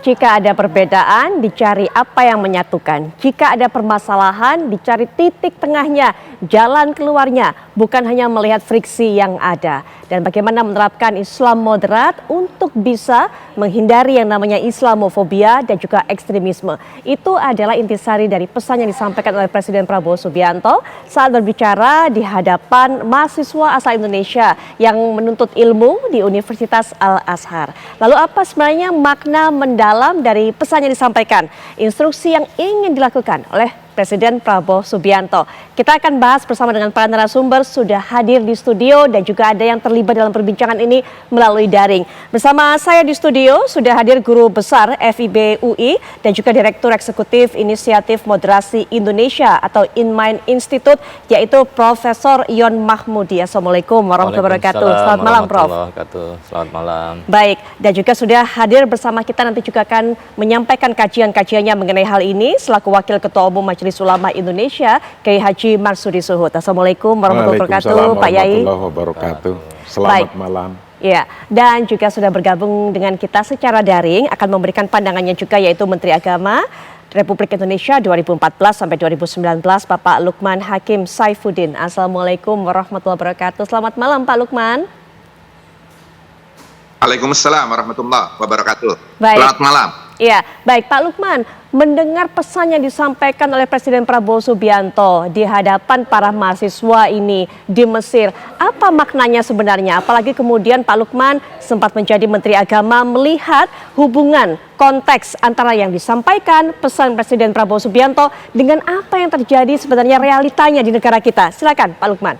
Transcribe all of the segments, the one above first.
Jika ada perbedaan, dicari apa yang menyatukan. Jika ada permasalahan, dicari titik tengahnya, jalan keluarnya, bukan hanya melihat friksi yang ada. Dan bagaimana menerapkan Islam moderat untuk bisa menghindari yang namanya Islamofobia dan juga ekstremisme. Itu adalah intisari dari pesan yang disampaikan oleh Presiden Prabowo Subianto saat berbicara di hadapan mahasiswa asal Indonesia yang menuntut ilmu di Universitas Al-Azhar. Lalu apa sebenarnya makna mendalam dari pesan yang disampaikan, instruksi yang ingin dilakukan oleh Presiden Prabowo Subianto? Kita akan bahas bersama dengan para narasumber sudah hadir di studio dan juga ada yang terlibat dalam perbincangan ini melalui daring. Bersama saya di studio sudah hadir Guru Besar FIB UI dan juga Direktur Eksekutif Inisiatif Moderasi Indonesia atau Inmind Institute, yaitu Profesor Yon Mahmudi. Assalamualaikum warahmatullahi wabarakatuh. Selamat malam, Prof. Selamat malam. Baik, dan juga sudah hadir bersama kita nanti juga akan menyampaikan kajian-kajiannya mengenai hal ini selaku Wakil Ketua Umum Majelis Ulama Indonesia, Kiai Haji Marsudi Suhud. Assalamualaikum warahmatullahi wabarakatuh, Pak Yai. Selamat malam. Ya, dan juga sudah bergabung dengan kita secara daring akan memberikan pandangannya juga yaitu Menteri Agama Republik Indonesia 2014 sampai 2019 Bapak Lukman Hakim Saifuddin. Assalamualaikum warahmatullahi wabarakatuh. Selamat malam Pak Lukman. Waalaikumsalam warahmatullahi wabarakatuh. Baik. Selamat malam. Ya, baik Pak Lukman, mendengar pesan yang disampaikan oleh Presiden Prabowo Subianto di hadapan para mahasiswa ini di Mesir, apa maknanya sebenarnya? Apalagi kemudian Pak Lukman sempat menjadi Menteri Agama, melihat hubungan konteks antara yang disampaikan pesan Presiden Prabowo Subianto dengan apa yang terjadi sebenarnya realitanya di negara kita. Silakan Pak Lukman.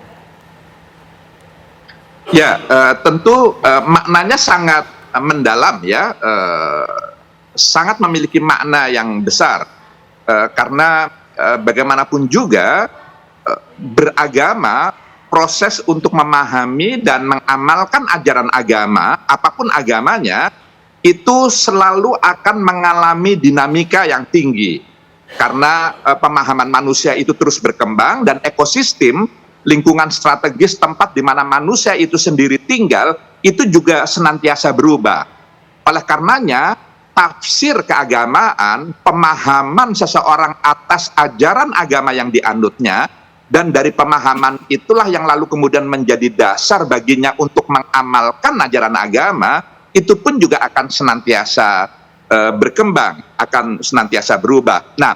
Ya, tentu maknanya sangat mendalam ya. Sangat memiliki makna yang besar karena bagaimanapun juga beragama, proses untuk memahami dan mengamalkan ajaran agama apapun agamanya itu selalu akan mengalami dinamika yang tinggi karena pemahaman manusia itu terus berkembang dan ekosistem lingkungan strategis tempat di mana manusia itu sendiri tinggal itu juga senantiasa berubah. Oleh karenanya tafsir keagamaan, pemahaman seseorang atas ajaran agama yang dianutnya, dan dari pemahaman itulah yang lalu kemudian menjadi dasar baginya untuk mengamalkan ajaran agama, itu pun juga akan senantiasa berkembang, akan senantiasa berubah. Nah,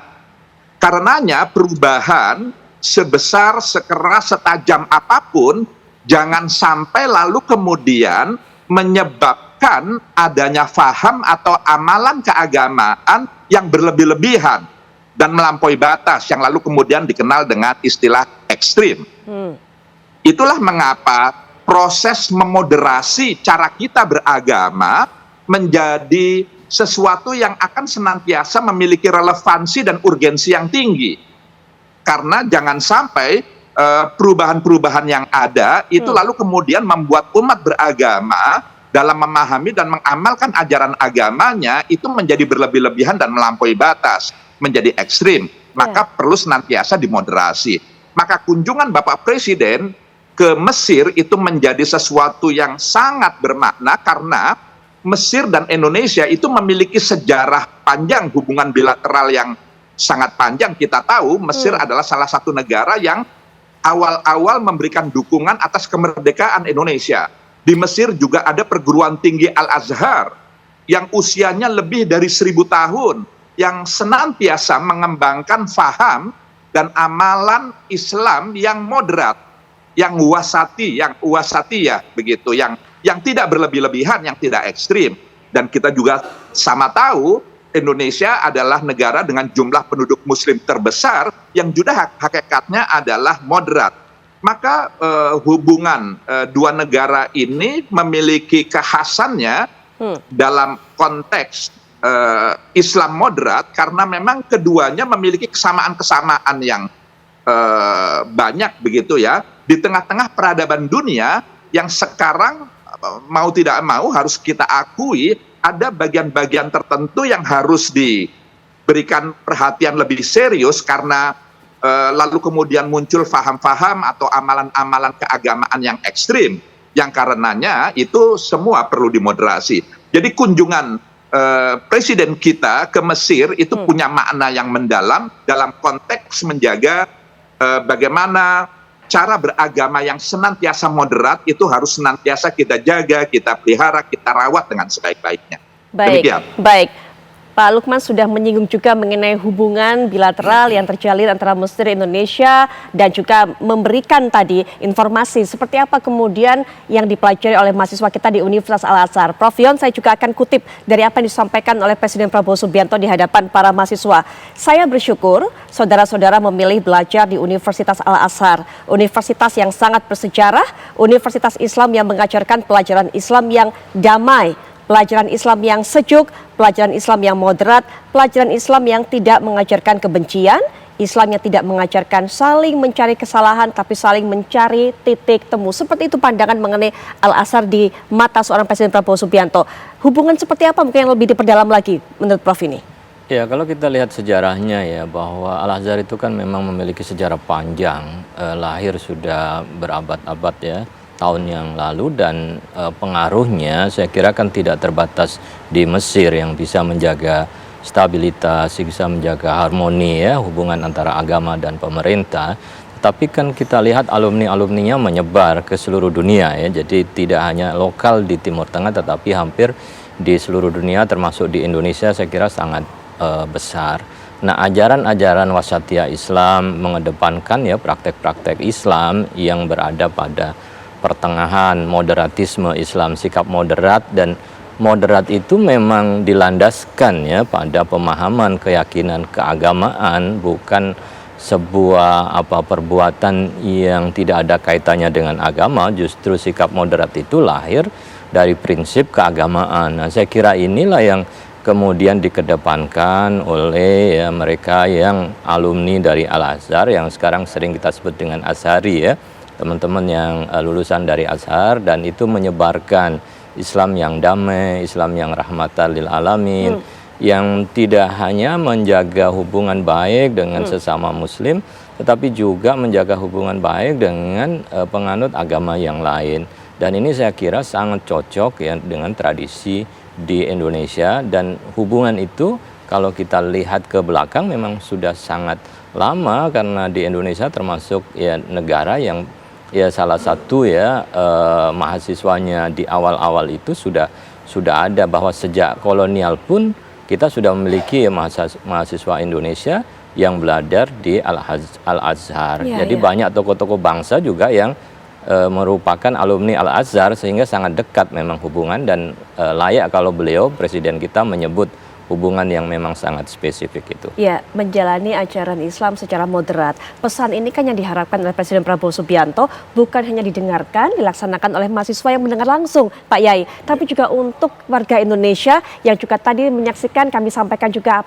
karenanya perubahan sebesar, sekeras, setajam apapun, jangan sampai lalu kemudian menyebabkan adanya faham atau amalan keagamaan yang berlebih-lebihan dan melampaui batas yang lalu kemudian dikenal dengan istilah ekstrim. Itulah mengapa proses memoderasi cara kita beragama menjadi sesuatu yang akan senantiasa memiliki relevansi dan urgensi yang tinggi. Karena jangan sampai perubahan-perubahan yang ada itu lalu kemudian membuat umat beragama dalam memahami dan mengamalkan ajaran agamanya itu menjadi berlebih-lebihan dan melampaui batas, menjadi ekstrim. Maka perlu senantiasa dimoderasi. Maka kunjungan Bapak Presiden ke Mesir itu menjadi sesuatu yang sangat bermakna karena Mesir dan Indonesia itu memiliki sejarah panjang, hubungan bilateral yang sangat panjang. Kita tahu Mesir adalah salah satu negara yang awal-awal memberikan dukungan atas kemerdekaan Indonesia. Di Mesir juga ada perguruan tinggi Al-Azhar yang usianya lebih dari 1000 tahun, yang senantiasa mengembangkan faham dan amalan Islam yang moderat, yang wasatiyah begitu, yang tidak berlebih-lebihan, yang tidak ekstrim. Dan kita juga sama tahu Indonesia adalah negara dengan jumlah penduduk muslim terbesar yang juga hakikatnya adalah moderat. Maka hubungan dua negara ini memiliki kekhasannya dalam konteks Islam moderat karena memang keduanya memiliki kesamaan-kesamaan yang banyak begitu ya. Di tengah-tengah peradaban dunia yang sekarang mau tidak mau harus kita akui ada bagian-bagian tertentu yang harus diberikan perhatian lebih serius karena lalu kemudian muncul faham-faham atau amalan-amalan keagamaan yang ekstrim yang karenanya itu semua perlu dimoderasi. Jadi kunjungan presiden kita ke Mesir itu punya makna yang mendalam dalam konteks menjaga bagaimana cara beragama yang senantiasa moderat itu harus senantiasa kita jaga, kita pelihara, kita rawat dengan sebaik-baiknya. Baik, Demikian. baik. Pak Lukman sudah menyinggung juga mengenai hubungan bilateral yang terjalin antara Mesir Indonesia dan juga memberikan tadi informasi seperti apa kemudian yang dipelajari oleh mahasiswa kita di Universitas Al-Azhar. Prof Yon, saya juga akan kutip dari apa yang disampaikan oleh Presiden Prabowo Subianto di hadapan para mahasiswa. Saya bersyukur saudara-saudara memilih belajar di Universitas Al-Azhar, universitas yang sangat bersejarah, universitas Islam yang mengajarkan pelajaran Islam yang damai, pelajaran Islam yang sejuk, pelajaran Islam yang moderat, pelajaran Islam yang tidak mengajarkan kebencian, Islam yang tidak mengajarkan saling mencari kesalahan tapi saling mencari titik temu. Seperti itu pandangan mengenai Al-Azhar di mata seorang Presiden Prabowo Subianto. Hubungan seperti apa mungkin yang lebih diperdalam lagi menurut Prof ini? Ya, kalau kita lihat sejarahnya ya, bahwa Al-Azhar itu kan memang memiliki sejarah panjang, lahir sudah berabad-abad ya, tahun yang lalu, dan pengaruhnya saya kira kan tidak terbatas di Mesir yang bisa menjaga stabilitas, bisa menjaga harmoni ya hubungan antara agama dan pemerintah. Tapi kan kita lihat alumni-alumninya menyebar ke seluruh dunia ya. Jadi tidak hanya lokal di Timur Tengah tetapi hampir di seluruh dunia termasuk di Indonesia saya kira sangat besar. Nah, ajaran-ajaran wasatiyah Islam mengedepankan ya praktek-praktek Islam yang berada pada pertengahan, moderatisme Islam, sikap moderat, dan moderat itu memang dilandaskan ya pada pemahaman keyakinan keagamaan, bukan sebuah perbuatan yang tidak ada kaitannya dengan agama. Justru sikap moderat itu lahir dari prinsip keagamaan. Nah, saya kira inilah yang kemudian dikedepankan oleh ya mereka yang alumni dari Al-Azhar yang sekarang sering kita sebut dengan Azhari ya. Teman-teman yang lulusan dari Azhar, dan itu menyebarkan Islam yang damai, Islam yang rahmatan lil alamin, yang tidak hanya menjaga hubungan baik dengan sesama muslim, tetapi juga menjaga hubungan baik dengan penganut agama yang lain. Dan ini saya kira sangat cocok ya dengan tradisi di Indonesia, dan hubungan itu kalau kita lihat ke belakang memang sudah sangat lama, karena di Indonesia termasuk ya negara yang ya salah satu ya mahasiswanya di awal-awal itu sudah ada, bahwa sejak kolonial pun kita sudah memiliki ya, mahasiswa Indonesia yang belajar di Al-Azhar. Jadi banyak tokoh-tokoh bangsa juga yang merupakan alumni Al-Azhar, sehingga sangat dekat memang hubungan, dan layak kalau beliau presiden kita menyebut hubungan yang memang sangat spesifik itu. Ya, menjalani ajaran Islam secara moderat. Pesan ini kan yang diharapkan oleh Presiden Prabowo Subianto bukan hanya didengarkan, dilaksanakan oleh mahasiswa yang mendengar langsung, Pak Yai, tapi juga untuk warga Indonesia yang juga tadi menyaksikan, kami sampaikan juga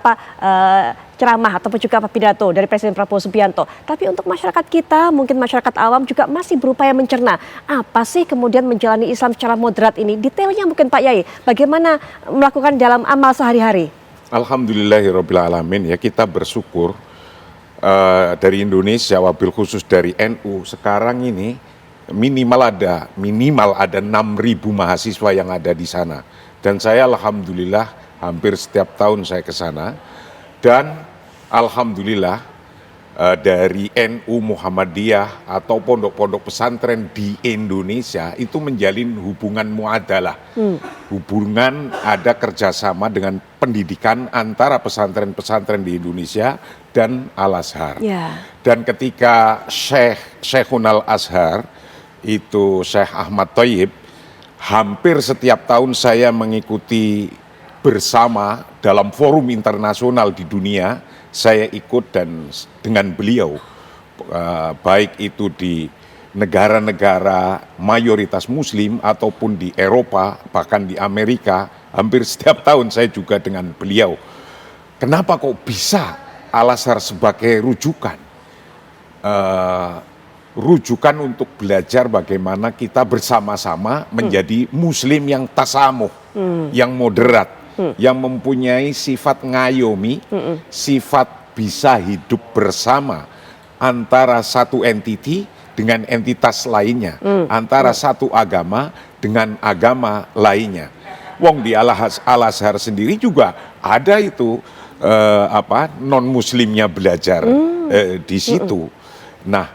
ceramah ataupun juga pidato dari Presiden Prabowo Subianto. Tapi untuk masyarakat kita, mungkin masyarakat awam juga masih berupaya mencerna apa sih kemudian menjalani Islam secara moderat ini. Detailnya mungkin Pak Yai, bagaimana melakukan dalam amal sehari-hari? Alhamdulillahirrabbilalamin, ya kita bersyukur dari Indonesia, wabil khusus dari NU, sekarang ini minimal ada 6.000 mahasiswa yang ada di sana. Dan saya alhamdulillah hampir setiap tahun saya ke sana, dan alhamdulillah dari NU Muhammadiyah atau pondok-pondok pesantren di Indonesia itu menjalin hubungan muadalah. Hubungan ada kerjasama dengan pendidikan antara pesantren-pesantren di Indonesia dan Al-Azhar. Dan ketika Syekhun Al-Azhar itu Syekh Ahmad Thayyib, hampir setiap tahun saya mengikuti bersama dalam forum internasional di dunia. Saya ikut dan dengan beliau, baik itu di negara-negara mayoritas muslim ataupun di Eropa, bahkan di Amerika, hampir setiap tahun saya juga dengan beliau. Kenapa kok bisa Al-Azhar sebagai rujukan? Rujukan untuk belajar bagaimana kita bersama-sama menjadi muslim yang tasamuh, yang moderat, yang mempunyai sifat ngayomi, sifat bisa hidup bersama antara satu entiti dengan entitas lainnya, antara satu agama dengan agama lainnya. Wong di Al-Azhar sendiri juga ada itu non muslimnya belajar di situ. Nah,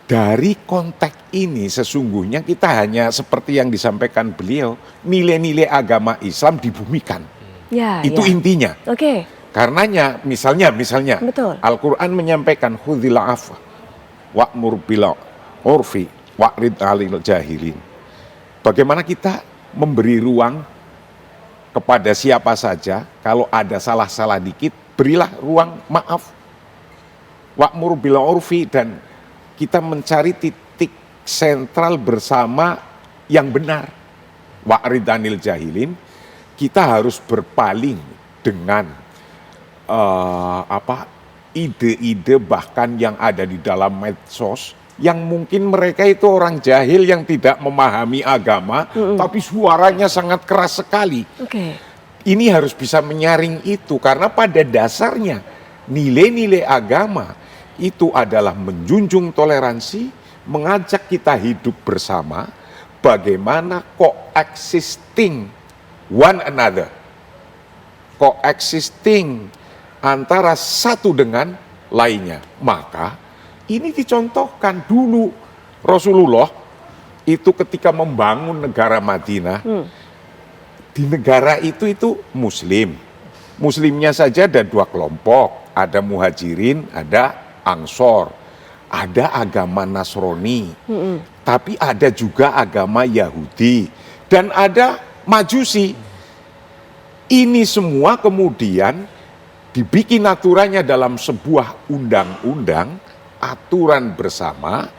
dari konteks ini sesungguhnya kita hanya seperti yang disampaikan beliau, nilai-nilai agama Islam dibumikan. Ya, Itu ya. intinya. Oke. Karenanya misalnya Betul. Al-Qur'an menyampaikan khudzil afwa wa'mur bil urfi wa'rid 'anil jahilin. Bagaimana kita memberi ruang kepada siapa saja, kalau ada salah-salah dikit, berilah ruang maaf. Wa'mur bil urfi, dan kita mencari titik sentral bersama yang benar. Wa'rid 'anil jahilin, kita harus berpaling dengan ide-ide bahkan yang ada di dalam medsos, yang mungkin mereka itu orang jahil yang tidak memahami agama, tapi suaranya sangat keras sekali. Oke. Ini harus bisa menyaring itu, karena pada dasarnya nilai-nilai agama itu adalah menjunjung toleransi, mengajak kita hidup bersama, bagaimana coexisting one another, coexisting antara satu dengan lainnya. Maka ini dicontohkan dulu Rasulullah itu ketika membangun negara Madinah. Di negara itu muslim. Muslimnya saja ada 2 kelompok, ada muhajirin, ada ansor, ada agama Nasrani, tapi ada juga agama Yahudi, dan ada Majusi. Ini semua kemudian dibikin aturannya dalam sebuah undang-undang, aturan bersama.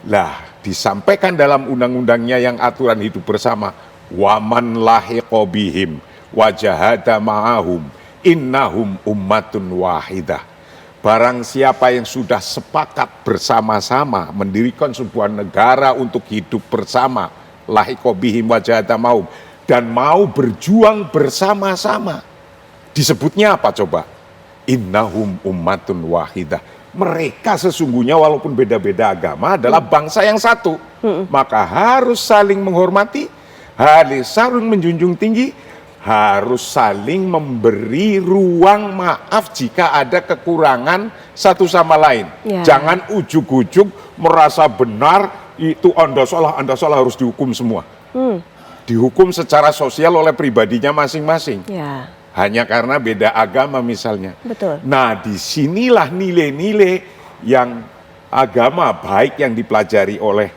Lah, disampaikan dalam undang-undangnya yang aturan hidup bersama, waman lahiqa bihim wajahada ma'ahum innahum ummatun wahidah. Barang siapa yang sudah sepakat bersama-sama mendirikan sebuah negara untuk hidup bersama, lahiqa bihim wajahada ma'ahum, dan mau berjuang bersama-sama, disebutnya apa coba? Innahum ummatun wahidah. Mereka sesungguhnya walaupun beda-beda agama adalah bangsa yang satu. Maka harus saling menghormati, harus saling menjunjung tinggi, harus saling memberi ruang maaf jika ada kekurangan satu sama lain. Ya. Jangan ujug-ujug merasa benar, itu Anda salah harus dihukum semua. Dihukum secara sosial oleh pribadinya masing-masing. Ya. Hanya karena beda agama misalnya. Betul. Nah, disinilah nilai-nilai yang agama baik yang dipelajari oleh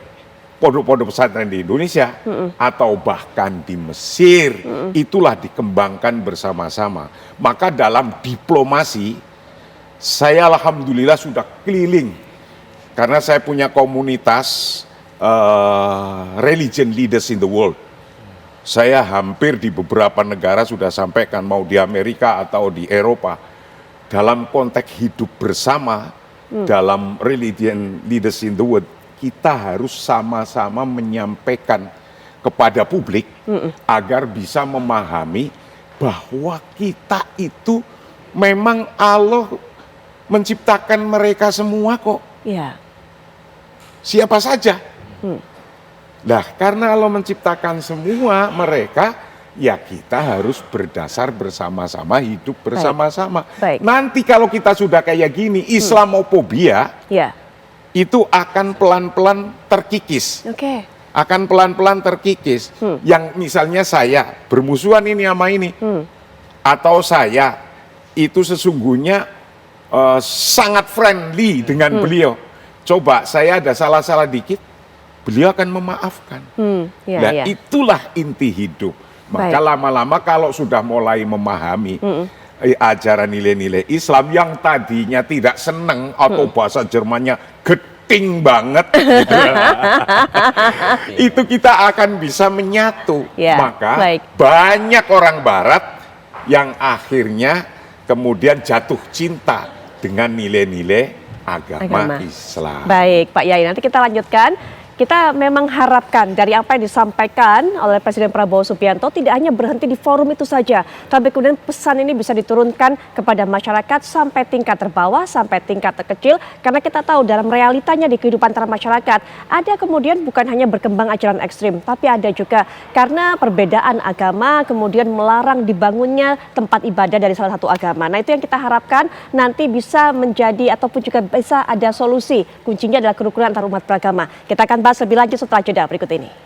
pondok-pondok pesantren di Indonesia atau bahkan di Mesir, itulah dikembangkan bersama-sama. Maka dalam diplomasi, saya alhamdulillah sudah keliling, karena saya punya komunitas religion leaders in the world. Saya hampir di beberapa negara sudah sampaikan, mau di Amerika atau di Eropa, dalam konteks hidup bersama, dalam religion leaders in the world, kita harus sama-sama menyampaikan kepada publik agar bisa memahami bahwa kita itu memang Allah menciptakan mereka semua kok. Ya. Siapa saja. Nah, karena Allah menciptakan semua mereka, ya kita harus berdasar bersama-sama, hidup bersama-sama. Baik. Nanti kalau kita sudah kayak gini, Islamofobia Ya. itu akan pelan-pelan terkikis. Oke. Akan pelan-pelan terkikis. Yang misalnya saya bermusuhan ini sama ini, atau saya itu sesungguhnya sangat friendly dengan beliau. Coba saya ada salah-salah dikit, beliau akan memaafkan. Ya, Nah, ya. itulah inti hidup. Maka Baik. lama-lama kalau sudah mulai memahami ajaran nilai-nilai Islam yang tadinya tidak seneng atau bahasa Jermannya geting banget, gitu ya. Itu kita akan bisa menyatu. Ya, Maka baik. banyak orang Barat yang akhirnya kemudian jatuh cinta dengan nilai-nilai agama Islam. Baik, Pak Yai. Nanti kita lanjutkan kita memang harapkan dari apa yang disampaikan oleh Presiden Prabowo Subianto tidak hanya berhenti di forum itu saja, tapi kemudian pesan ini bisa diturunkan kepada masyarakat sampai tingkat terbawah, sampai tingkat terkecil, karena kita tahu dalam realitanya di kehidupan antara masyarakat ada kemudian bukan hanya berkembang ajaran ekstrim, tapi ada juga karena perbedaan agama kemudian melarang dibangunnya tempat ibadah dari salah satu agama. Nah, itu yang kita harapkan nanti bisa menjadi ataupun juga bisa ada solusi. Kuncinya adalah kerukunan antar umat beragama. Kita akan bahas lebih lanjut setelah jeda berikut ini.